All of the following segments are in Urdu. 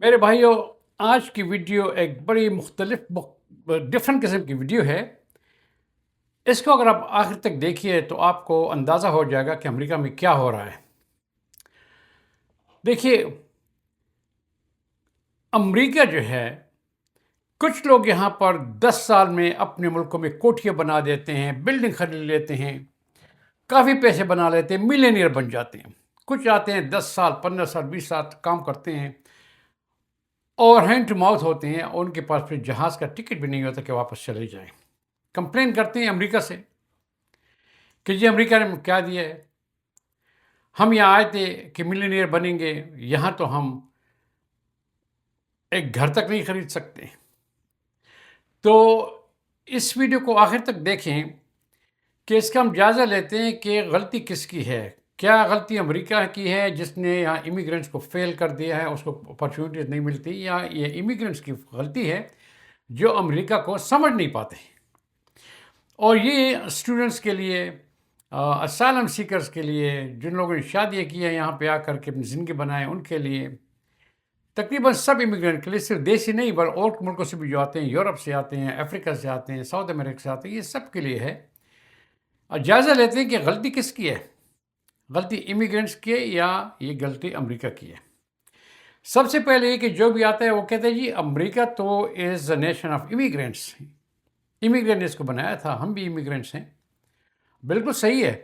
میرے بھائیوں، آج کی ویڈیو ایک بڑی ڈفرنٹ قسم کی ویڈیو ہے۔ اس کو اگر آپ آخر تک دیکھیے تو آپ کو اندازہ ہو جائے گا کہ امریکہ میں کیا ہو رہا ہے۔ دیکھیے، امریکہ جو ہے، کچھ لوگ یہاں پر 10 سال میں اپنے ملکوں میں کوٹھیاں بنا دیتے ہیں، بلڈنگ خرید لیتے ہیں، کافی پیسے بنا لیتے ہیں، ملینئر بن جاتے ہیں۔ کچھ آتے ہیں 10 سال، 15 سال، 20 سال کام کرتے ہیں اور ہینڈ ٹو ماؤتھ ہوتے ہیں، اور ان کے پاس پھر جہاز کا ٹکٹ بھی نہیں ہوتا کہ واپس چلے جائیں۔ کمپلین کرتے ہیں امریکہ سے کہ جی امریکہ نے کیا دیا ہے، ہم یہاں آئے تھے کہ ملینئر بنیں گے، یہاں تو ہم ایک گھر تک نہیں خرید سکتے۔ تو اس ویڈیو کو آخر تک دیکھیں کہ اس کا ہم جائزہ لیتے ہیں کہ غلطی کس کی ہے۔ کیا غلطی امریکہ کی ہے جس نے یہاں امیگرینٹس کو فیل کر دیا ہے، اس کو اپرچونیٹیز نہیں ملتی، یا یہ امیگرینٹس کی غلطی ہے جو امریکہ کو سمجھ نہیں پاتے۔ اور یہ اسٹوڈنٹس کے لیے، اسائلم سیکرز کے لیے، جن لوگوں نے شادیاں کی ہیں یہاں پہ آ کر کے اپنی زندگی بنائیں، ان کے لیے، تقریباً سب امیگرینٹ کے لیے، صرف دیسی نہیں بلکہ اور ملکوں سے بھی جو آتے ہیں، یورپ سے آتے ہیں، افریقہ سے آتے ہیں، ساؤتھ امریکہ سے آتے ہیں، یہ سب کے لیے ہے۔ اور جائزہ لیتے ہیں کہ غلطی کس کی ہے، غلطی امیگرینٹس کی ہے یا یہ غلطی امریکہ کی ہے۔ سب سے پہلے یہ کہ جو بھی آتا ہے وہ کہتے ہیں جی امریکہ تو is a nation of immigrants, immigrant نے اس کو بنایا تھا، ہم بھی امیگرینٹس ہیں۔ بالکل صحیح ہے۔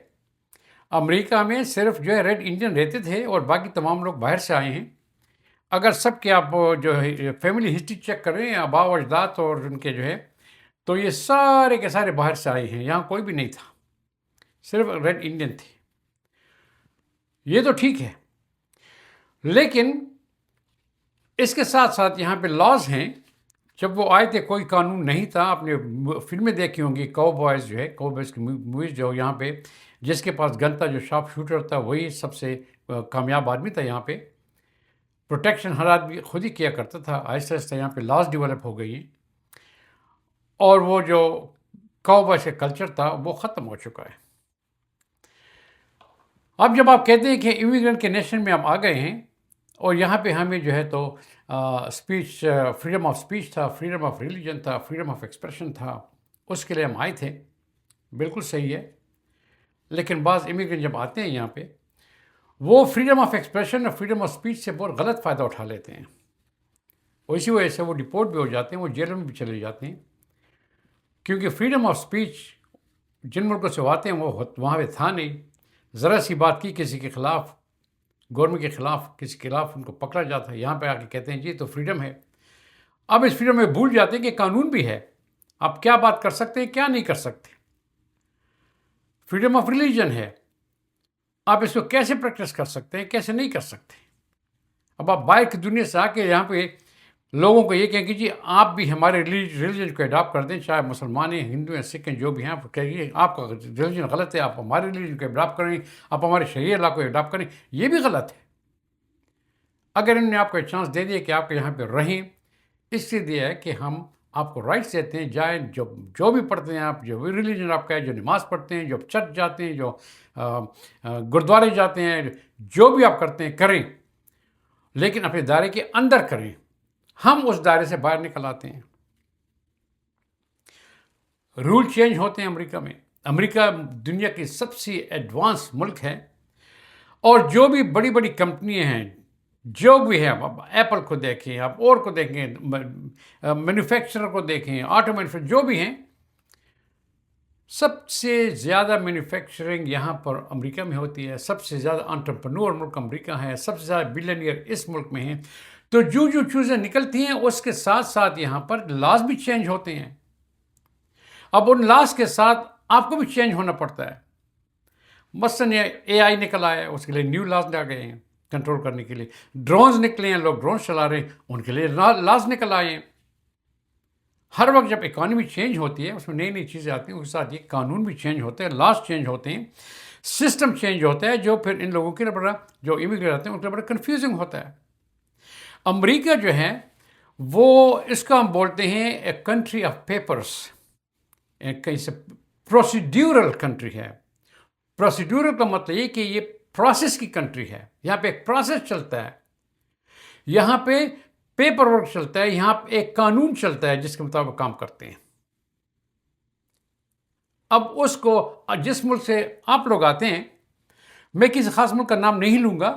امریکہ میں صرف جو ہے ریڈ انڈین رہتے تھے اور باقی تمام لوگ باہر سے آئے ہیں۔ اگر سب کے آپ جو ہے فیملی ہسٹری چیک کریں، آباء و اجداد اور ان کے جو ہے، تو یہ سارے کے سارے باہر سے آئے ہیں، یہاں کوئی بھی نہیں تھا، صرف ریڈ انڈین تھے۔ یہ تو ٹھیک ہے، لیکن اس کے ساتھ ساتھ یہاں پہ لاز ہیں۔ جب وہ آئے تھے کوئی قانون نہیں تھا، آپ نے فلمیں دیکھی ہوں گی، کو بوائز جو ہے، کو بوائز کی موویز جو یہاں پہ، جس کے پاس گن تھا، جو شارپ شوٹر تھا، وہی سب سے کامیاب آدمی تھا یہاں پہ۔ پروٹیکشن ہر آدمی خود ہی کیا کرتا تھا۔ آہستہ آہستہ یہاں پہ لاز ڈیولپ ہو گئی ہیں، اور وہ جو کو بوائز کا کلچر تھا وہ ختم ہو چکا ہے۔ اب جب آپ کہتے ہیں کہ امیگرینٹ کے نیشن میں ہم آ گئے ہیں، اور یہاں پہ ہمیں جو ہے تو اسپیچ، فریڈم آف اسپیچ تھا، فریڈم آف ریلیجن تھا، فریڈم آف ایکسپریشن تھا، اس کے لیے ہم آئے تھے، بالکل صحیح ہے۔ لیکن بعض امیگرینٹ جب آتے ہیں یہاں پہ، وہ فریڈم آف ایکسپریشن اور فریڈم آف اسپیچ سے بہت غلط فائدہ اٹھا لیتے ہیں، اور اسی وجہ سے وہ ڈپورٹ بھی ہو جاتے ہیں، وہ جیلوں میں بھی چلے جاتے ہیں۔ کیونکہ فریڈم آف اسپیچ جن ملکوں سے آتے ہیں وہ وہاں پہ تھا نہیں۔ ذرا سی بات کی کسی کے خلاف، گورنمنٹ کے خلاف، کسی کے خلاف، ان کو پکڑا جاتا ہے۔ یہاں پہ آ کے کہتے ہیں جی تو فریڈم ہے۔ اب اس فریڈم میں بھول جاتے ہیں کہ قانون بھی ہے، آپ کیا بات کر سکتے ہیں، کیا نہیں کر سکتے۔ فریڈم آف ریلیجن ہے، آپ اس کو کیسے پریکٹس کر سکتے ہیں، کیسے نہیں کر سکتے۔ اب آپ باہر کی دنیا سے آ کے یہاں پہ لوگوں کو یہ کہیں کہ جی آپ بھی ہمارے ریلیجن کو اڈاپٹ کر دیں، چاہے مسلمان ہیں، ہندو ہیں، سکھ ہیں، جو بھی ہیں، آپ کہیں آپ کا ریلیجن غلط ہے، آپ ہمارے ریلیجن کو اڈاپٹ کریں، آپ ہمارے شریعہ لا کو اڈاپٹ کریں، یہ بھی غلط ہے۔ اگر انہوں نے آپ کو چانس دے دیا کہ آپ یہاں پہ رہیں، اس لیے دیا ہے کہ ہم آپ کو رائٹس دیتے ہیں، جائیں جو بھی پڑھتے ہیں آپ، جو بھی ریلیجن آپ کا ہے، جو نماز پڑھتے ہیں، جو چرچ جاتے ہیں، جو گردوارے جاتے ہیں، جو بھی آپ کرتے ہیں کریں، لیکن اپنے دائرے کے اندر کریں۔ ہم اس دائرے سے باہر نکل آتے ہیں۔ رول چینج ہوتے ہیں امریکہ میں۔ امریکہ دنیا کی سب سے ایڈوانس ملک ہے، اور جو بھی بڑی بڑی کمپنیاں ہیں، جو بھی ہیں، آپ ایپل کو دیکھیں، آپ اور کو دیکھیں، مینوفیکچرر کو دیکھیں، آٹو مینوفیکچر جو بھی ہیں، سب سے زیادہ مینوفیکچرنگ یہاں پر امریکہ میں ہوتی ہے، سب سے زیادہ انٹرپرنور ملک امریکہ ہے، سب سے زیادہ بلینئر اس ملک میں ہیں۔ تو جو چیزیں نکلتی ہیں اس کے ساتھ ساتھ یہاں پر لاز بھی چینج ہوتے ہیں۔ اب ان لاز کے ساتھ آپ کو بھی چینج ہونا پڑتا ہے۔ مثلاً اے آئی نکل آیا ہے، اس کے لیے نیو لاز آ گئے ہیں کنٹرول کرنے کے لیے۔ ڈرونز نکلے ہیں، لوگ ڈرونز چلا رہے ہیں، ان کے لیے لاز نکل آئے ہیں۔ ہر وقت جب اکانومی چینج ہوتی ہے، اس میں نئی نئی چیزیں آتی ہیں، اس کے ساتھ یہ قانون بھی چینج ہوتے ہیں، لاز چینج ہوتے ہیں، سسٹم چینج ہوتا ہے، جو پھر ان لوگوں کے لیے بڑا، جو امیگریٹ آتے ہیں ان کے لیے بڑا کنفیوزنگ ہوتا ہے۔ امریکہ جو ہے وہ، اس کا ہم بولتے ہیں اے کنٹری آف پیپرس، کہیں سے پروسیڈیورل کنٹری ہے۔ پروسیڈیورل کا مطلب یہ کہ یہ پروسیس کی کنٹری ہے، یہاں پہ ایک پروسیس چلتا ہے۔ یہاں پہ پیپر ورک چلتا ہے، یہاں ایک قانون چلتا ہے جس کے مطابق کام کرتے ہیں۔ اب اس کو جس ملک سے آپ لوگ آتے ہیں، میں کسی خاص ملک کا نام نہیں لوں گا،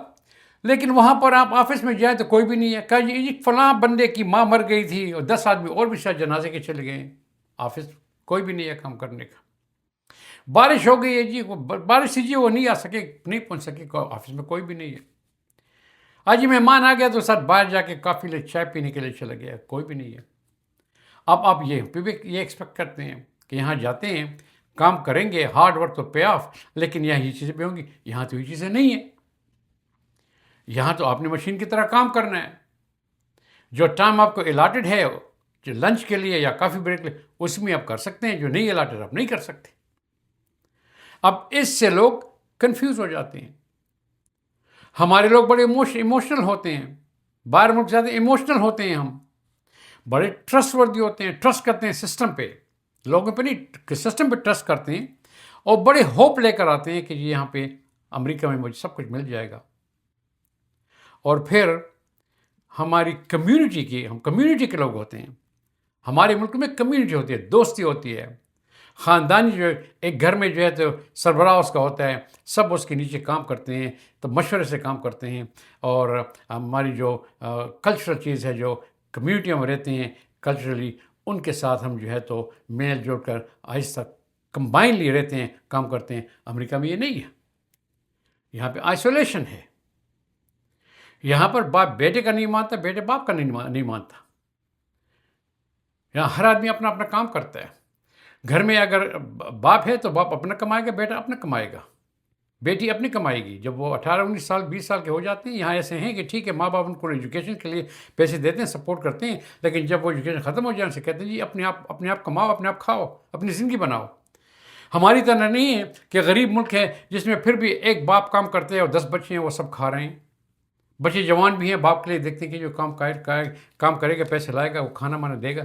لیکن وہاں پر آپ آفس میں جائیں تو کوئی بھی نہیں ہے، کہا جی فلاں بندے کی ماں مر گئی تھی اور 10 آدمی اور بھی شاید جنازے کے چلے گئے ہیں، آفس کوئی بھی نہیں ہے کام کرنے کا۔ بارش ہو گئی ہے جی، بارش سے جی وہ نہیں آ سکے، نہیں پہنچ سکے، آفس میں کوئی بھی نہیں ہے۔ آج مہمان آ گیا تو ساتھ باہر جا کے کافی لے چائے پینے کے لیے چلا گیا، کوئی بھی نہیں ہے۔ اب آپ یہ ایکسپیکٹ کرتے ہیں کہ یہاں جاتے ہیں، کام کریں گے، ہارڈ ورک تو پے آف، لیکن یہاں یہ چیزیں پہ ہوں گی، یہاں تو یہ چیزیں نہیں ہیں۔ یہاں تو آپ نے مشین کی طرح کام کرنا ہے، جو ٹائم آپ کو الاٹڈ ہے جو لنچ کے لیے یا کافی بریک کے لیے، اس میں آپ کر سکتے ہیں، جو نہیں الاٹڈ آپ نہیں کر سکتے۔ اب اس سے لوگ کنفیوز ہو جاتے ہیں۔ ہمارے لوگ بڑے ایموشنل ہوتے ہیں، باہر ملک زیادہ ایموشنل ہوتے ہیں، ہم بڑے ٹرسٹ وردی ہوتے ہیں، ٹرسٹ کرتے ہیں سسٹم پہ، لوگوں پہ نہیں، سسٹم پہ ٹرسٹ کرتے ہیں، اور بڑے ہوپ لے کر آتے ہیں کہ یہاں پہ امریکہ میں مجھے سب کچھ مل جائے گا۔ اور پھر ہماری کمیونٹی ہم کمیونٹی کے لوگ ہوتے ہیں، ہمارے ملک میں کمیونٹی ہوتی ہے، دوستی ہوتی ہے، خاندانی جو ایک گھر میں جو ہے تو سربراہ اس کا ہوتا ہے، سب اس کے نیچے کام کرتے ہیں، تو مشورے سے کام کرتے ہیں، اور ہماری جو کلچرل چیز ہے، جو کمیونٹی میں رہتے ہیں کلچرلی، ان کے ساتھ ہم جو ہے تو مل جل کر آہستہ کمبائنلی رہتے ہیں، کام کرتے ہیں۔ امریکہ میں یہ نہیں ہے، یہاں پہ آئسولیشن ہے، یہاں پر باپ بیٹے کا نہیں مانتا، بیٹے باپ کا نہیں مانتا، یہاں ہر آدمی اپنا اپنا کام کرتا ہے۔ گھر میں اگر باپ ہے تو باپ اپنا کمائے گا، بیٹا اپنا کمائے گا، بیٹی اپنی کمائے گی۔ جب وہ 18 19 سال 20 سال کے ہو جاتے ہیں، یہاں ایسے ہیں کہ ٹھیک ہے ماں باپ ان کو ایجوکیشن کے لیے پیسے دیتے ہیں، سپورٹ کرتے ہیں، لیکن جب وہ ایجوکیشن ختم ہو جائے سے کہتے ہیں جی اپنے آپ کماؤ، اپنے آپ کھاؤ، اپنی زندگی بناؤ۔ ہماری طرح نہیں ہے کہ غریب ملک ہے جس میں پھر بھی ایک باپ کام کرتے ہیں اور 10 بچے ہیں وہ سب کھا رہے ہیں، بچے جوان بھی ہیں، باپ کے لیے دیکھتے ہیں کہ جو کام کرے گا، پیسے لائے گا، وہ کھانا مانا دے گا۔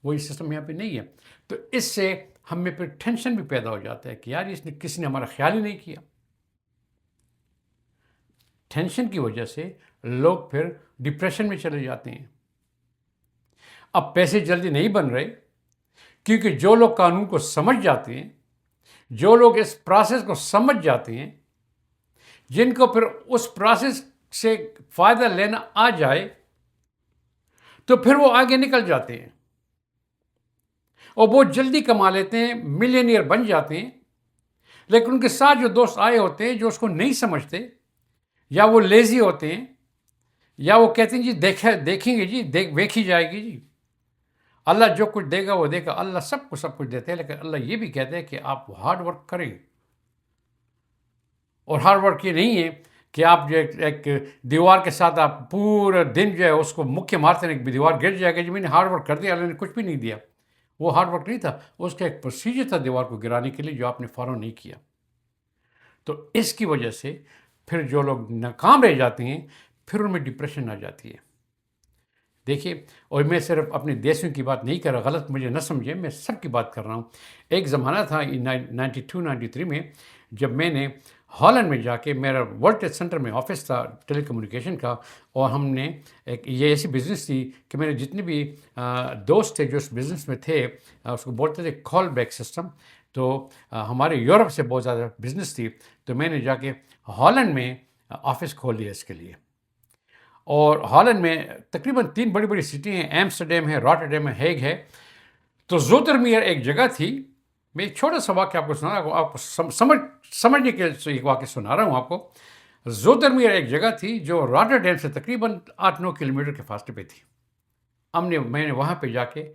وہی سسٹم یہاں پہ نہیں ہے، تو اس سے ہم میں پھر ٹینشن بھی پیدا ہو جاتا ہے کہ یار کسی نے ہمارا خیال ہی نہیں کیا۔ ٹینشن کی وجہ سے لوگ پھر ڈپریشن میں چلے جاتے ہیں۔ اب پیسے جلدی نہیں بن رہے، کیونکہ جو لوگ قانون کو سمجھ جاتے ہیں، جو لوگ اس پروسیس کو سمجھ جاتے ہیں، جن کو پھر اس پروسیس سے فائدہ لینا آ جائے، تو پھر وہ آگے نکل جاتے ہیں اور بہت جلدی کما لیتے ہیں، ملینئر بن جاتے ہیں۔ لیکن ان کے ساتھ جو دوست آئے ہوتے ہیں جو اس کو نہیں سمجھتے، یا وہ لیزی ہوتے ہیں، یا وہ کہتے ہیں جی دیکھیں گے جی، دیکھی جائے گی جی، اللہ جو کچھ دے گا وہ دے گا، اللہ سب کچھ دیتے ہیں، لیکن اللہ یہ بھی کہتے ہیں کہ آپ ہارڈ ورک کریں۔ اور ہارڈ ورک یہ نہیں ہے کہ آپ جو ایک دیوار کے ساتھ آپ پورا دن جو ہے اس کو مکھے مارتے ہیں، ایک دیوار گر جائے گا جی میں نے ہارڈ ورک کر دیا، اللہ نے کچھ بھی نہیں دیا۔ وہ ہارڈ ورک نہیں تھا، اس کا ایک پروسیجر تھا دیوار کو گرانے کے لیے جو آپ نے فالو نہیں کیا۔ تو اس کی وجہ سے پھر جو لوگ ناکام رہ جاتے ہیں، پھر ان میں ڈپریشن آ جاتی ہے۔ دیکھیے، اور میں صرف اپنے دیسوں کی بات نہیں کر رہا، غلط مجھے نہ سمجھیں، میں سب کی بات کر رہا ہوں۔ ایک زمانہ تھا 92 93 میں، جب میں نے ہالینڈ میں جا کے، میرا ورلڈ ٹریڈ سینٹر میں آفس تھا ٹیلی کمیونیکیشن کا، اور ہم نے یہ ایسی بزنس تھی کہ میرے جتنے بھی دوست تھے جو اس بزنس میں تھے، اس کو بولتے تھے کال بیک سسٹم، تو ہمارے یورپ سے بہت زیادہ بزنس تھی، تو میں نے جا کے ہالینڈ میں آفس کھول لیا اس کے لیے۔ اور ہالینڈ میں تقریباً 3 بڑی بڑی سٹی ہیں، ایمسٹرڈیم ہے، راٹرڈیم ہے، ہیگ ہے۔ تو زوترمیر ایک جگہ تھی، میں ایک چھوٹا سا واقعہ آپ کو سنا رہا ہوں، آپ کو سمجھنے کے لیے ایک واقعہ سنا رہا ہوں آپ کو۔ زوترمیر ایک جگہ تھی جو راٹرڈیم سے تقریباً 8-9 کلومیٹر کے فاصلے پہ تھی۔ میں نے وہاں پہ جا کے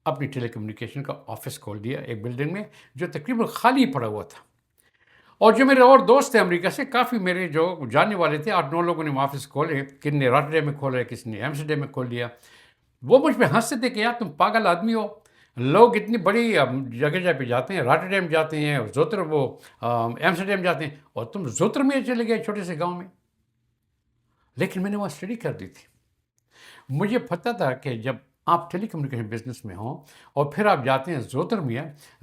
اپنی ٹیلی کمیونیکیشن کا آفس کھول دیا ایک بلڈنگ میں جو تقریباً خالی پڑا ہوا تھا۔ اور جو میرے اور دوست تھے امریکہ سے، کافی میرے جو جاننے والے تھے، 8-9 لوگوں نے آفس کھولے، کسی نے راٹرڈیم میں کھولے، کسی نے ایمسٹرڈیم میں کھول دیا۔ وہ مجھ پہ ہنستے تھے کہ یار تم پاگل آدمی ہو، لوگ اتنی بڑی جگہ پہ جاتے ہیں، راٹرڈیم جاتے ہیں، ایمسٹرڈیم جاتے ہیں، اور تم زوترمیر چلے گئے چھوٹے سے گاؤں میں۔ لیکن میں نے وہاں اسٹڈی کر دی تھی، مجھے پتہ تھا کہ جب آپ ٹیلی کمیونیکیشن بزنس میں ہوں اور پھر آپ جاتے ہیں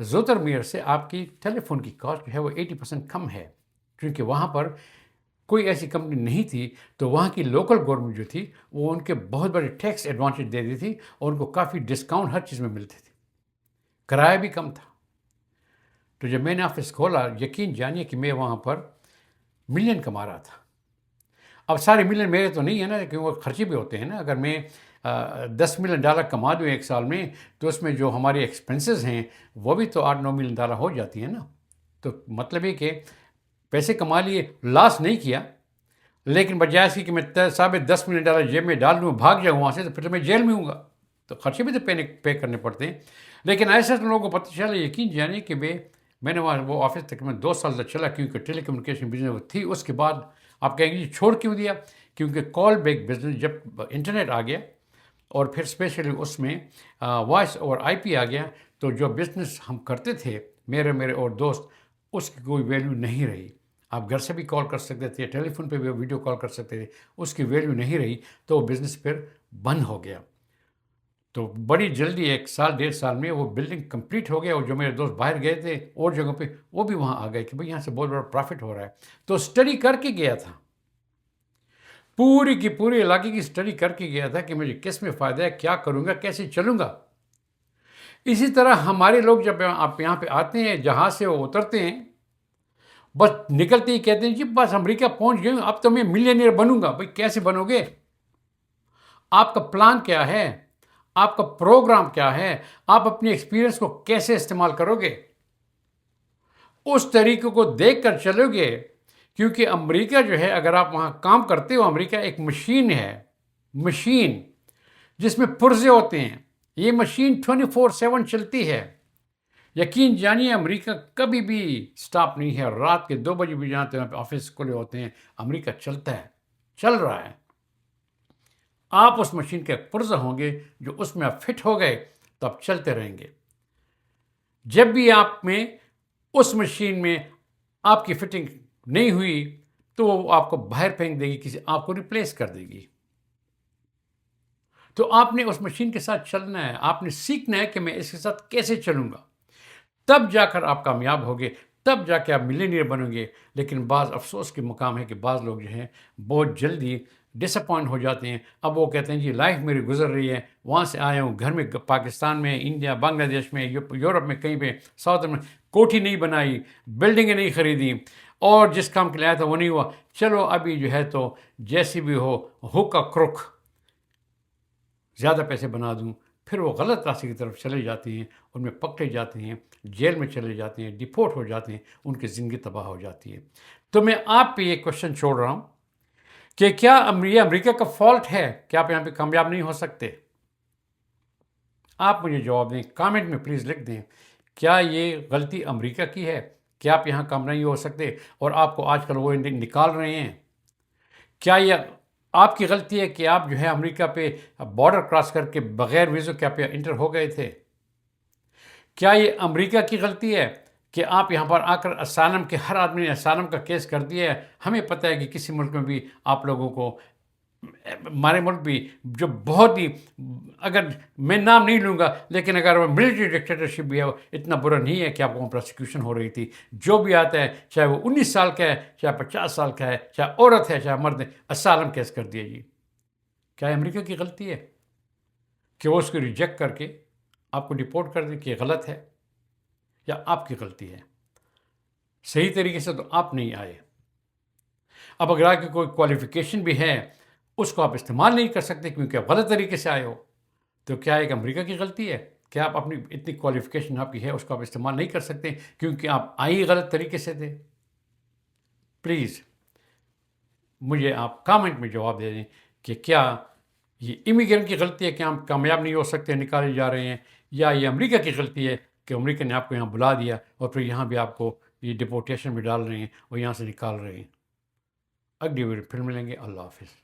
زوترمیر سے آپ کی ٹیلی فون کی کاسٹ جو ہے وہ 80% کم ہے، کیونکہ وہاں پر کوئی ایسی کمپنی نہیں تھی تو وہاں کی لوکل گورنمنٹ جو تھی وہ ان کے بہت بڑے ٹیکس ایڈوانٹیج دے دی تھی اور ان کو کافی ڈسکاؤنٹ ہر چیز میں ملتے تھے، کرایہ بھی کم تھا۔ تو جب میں نے آفس کھولا، یقین جانیے کہ میں وہاں پر ملین کما رہا تھا۔ اب سارے ملین میرے تو نہیں ہے نا، کیونکہ وہ خرچے بھی ہوتے ہیں نا۔ اگر میں $10 ملین کما دوں ایک سال میں تو اس میں جو ہماری ایکسپنسز ہیں وہ بھی تو $8-9 ملین ہو جاتی ہیں نا۔ تو مطلب یہ کہ پیسے کما لیے، لاس نہیں کیا، لیکن بجائے اس کی کہ میں $10 ملین جیب میں ڈال دوں، بھاگ جاؤں وہاں سے، تو پھر میں جیل میں ہوں گا، تو خرچے بھی تو پے کرنے پڑتے ہیں۔ لیکن ایسا تو لوگوں کو پتہ چلا، یقین جانے کہ میں نے وہاں وہ آفس تقریباً 2 سال تک چلا، کیونکہ ٹیلی کمیونیکیشن بزنس تھی۔ اس کے بعد آپ کہیں گے چھوڑ کیوں دیا؟ کیونکہ کال بیک بزنس جب انٹرنیٹ آ گیا اور پھر اسپیشلی اس میں وائس اوور آئی پی آ گیا، تو جو بزنس ہم کرتے تھے میرے اور دوست، اس کی کوئی ویلیو نہیں رہی۔ آپ گھر سے بھی کال کر سکتے تھے، ٹیلی فون پہ بھی ویڈیو کال کر سکتے تھے، اس کی ویلیو نہیں رہی، تو وہ بزنس پھر بند ہو گیا۔ تو بڑی جلدی 1-1.5 سال میں وہ بلڈنگ کمپلیٹ ہو گیا، اور جو میرے دوست باہر گئے تھے اور جگہوں پہ، وہ بھی وہاں آ گئے کہ بھئی یہاں سے بہت بڑا پروفٹ ہو رہا ہے۔ تو اسٹڈی کر کے گیا تھا، پوری کی پوری علاقے کی اسٹڈی کر کے گیا تھا کہ مجھے کس میں فائدہ ہے، کیا کروں گا، کیسے چلوں گا۔ اسی طرح ہمارے لوگ جب آپ یہاں پہ آتے ہیں، جہاز سے وہ اترتے ہیں، بس نکلتے ہی کہتے ہیں جی بس امریکہ پہنچ گئے، اب تو میں ملینئر بنوں گا۔ بھئی کیسے بنو گے؟ آپ کا پلان کیا ہے؟ آپ کا پروگرام کیا ہے؟ آپ اپنی ایکسپیرینس کو کیسے استعمال کرو گے؟ اس طریقے کو دیکھ کر چلو گے، کیونکہ امریکہ جو ہے، اگر آپ وہاں کام کرتے ہو، امریکہ ایک مشین ہے، مشین جس میں پرزے ہوتے ہیں۔ یہ مشین 24/7 چلتی ہے۔ یقین جانیے امریکہ کبھی بھی سٹاپ نہیں ہے، رات کے 2 بجے بھی جاتے ہیں، آفس کھلے ہوتے ہیں، امریکہ چلتا ہے، چل رہا ہے۔ آپ اس مشین کے پرزہ ہوں گے، جو اس میں آپ فٹ ہو گئے تو آپ چلتے رہیں گے۔ جب بھی آپ میں اس مشین میں آپ کی فٹنگ نہیں ہوئی تو وہ آپ کو باہر پھینک دے گی، کسی آپ کو ریپلیس کر دے گی۔ تو آپ نے اس مشین کے ساتھ چلنا ہے، آپ نے سیکھنا ہے کہ میں اس کے ساتھ کیسے چلوں گا، تب جا کر آپ کامیاب ہوگے، تب جا کے آپ ملینئر بنو گے۔ لیکن بعض افسوس کے مقام ہے کہ بعض لوگ جو ہیں بہت جلدی ڈس اپوائنٹ ہو جاتے ہیں۔ اب وہ کہتے ہیں جی لائف میری گزر رہی ہے، وہاں سے آیا ہوں، گھر میں پاکستان میں، انڈیا، بنگلہ دیش میں، یورپ میں، کہیں پہ ساؤتھ میں کوٹھی نہیں بنائی، بلڈنگیں نہیں خریدی، اور جس کام کے لیے آیا تھا وہ نہیں ہوا، چلو ابھی جو ہے تو جیسی بھی ہو ہوک کا کرک زیادہ پیسے بنا دوں۔ پھر وہ غلط راستے کی طرف چلے جاتے ہیں، ان میں پکڑے جاتے ہیں، جیل میں چلے جاتے ہیں، ڈیپورٹ ہو جاتے ہیں، ان کی زندگی تباہ ہو جاتی ہے۔ تو میں آپ پہ یہ کوشچن چھوڑ رہا ہوں کہ کیا یہ امریکہ کا فالٹ ہے کہ آپ یہاں پہ کامیاب نہیں ہو سکتے؟ آپ مجھے جواب دیں، کامنٹ میں پلیز لکھ دیں، کیا یہ غلطی امریکہ کی ہے کہ آپ یہاں کام نہیں ہو سکتے اور آپ کو آج کل وہ نکال رہے ہیں؟ کیا یہ آپ کی غلطی ہے کہ آپ جو ہے امریکہ پہ بارڈر کراس کر کے بغیر ویزوں کے آپ یہاں انٹر ہو گئے تھے؟ کیا یہ امریکہ کی غلطی ہے کہ آپ یہاں پر آ کر اسائلم کے ہر آدمی نے اسائلم کا کیس کر دیا ہے؟ ہمیں پتہ ہے کہ کسی ملک میں بھی آپ لوگوں کو، ہمارے ملک بھی جو بہت ہی، اگر میں نام نہیں لوں گا لیکن اگر وہ ملٹری ڈکٹیٹرشپ بھی ہے، وہ اتنا برا نہیں ہے کہ آپ کو پروسیکیوشن ہو رہی تھی۔ جو بھی آتا ہے، چاہے وہ 19 سال کا ہے، چاہے 50 سال کا ہے، چاہے عورت ہے، چاہے مرد ہے، اسائلم کیس کر دیا جی۔ کیا یہ امریکہ کی غلطی ہے کہ وہ اس کو ریجیکٹ کر کے آپ کو ڈپورٹ کر دیں کہ یہ غلط ہے، یا آپ کی غلطی ہے؟ صحیح طریقے سے تو آپ نہیں آئے۔ اب اگر آپ کی کوئی کوالیفیکیشن بھی ہے، اس کو آپ استعمال نہیں کر سکتے کیونکہ آپ غلط طریقے سے آئے ہو، تو کیا ایک امریکہ کی غلطی ہے کہ آپ اپنی اتنی کوالیفیکیشن آپ کی ہے، اس کو آپ استعمال نہیں کر سکتے کیونکہ آپ آئے ہی غلط طریقے سے تھے؟ پلیز مجھے آپ کامنٹ میں جواب دے دیں کہ کیا یہ امیگرینٹ کی غلطی ہے کہ ہم کامیاب نہیں ہو سکتے، نکالے جا رہے ہیں، یا یہ امریکہ کی غلطی ہے کہ امریکہ نے آپ کو یہاں بلا دیا اور پھر یہاں بھی آپ کو یہ ڈپورٹیشن میں ڈال رہے ہیں اور یہاں سے نکال رہے ہیں۔ اگلی ویڈیو پھر ملیں گے، اللہ حافظ۔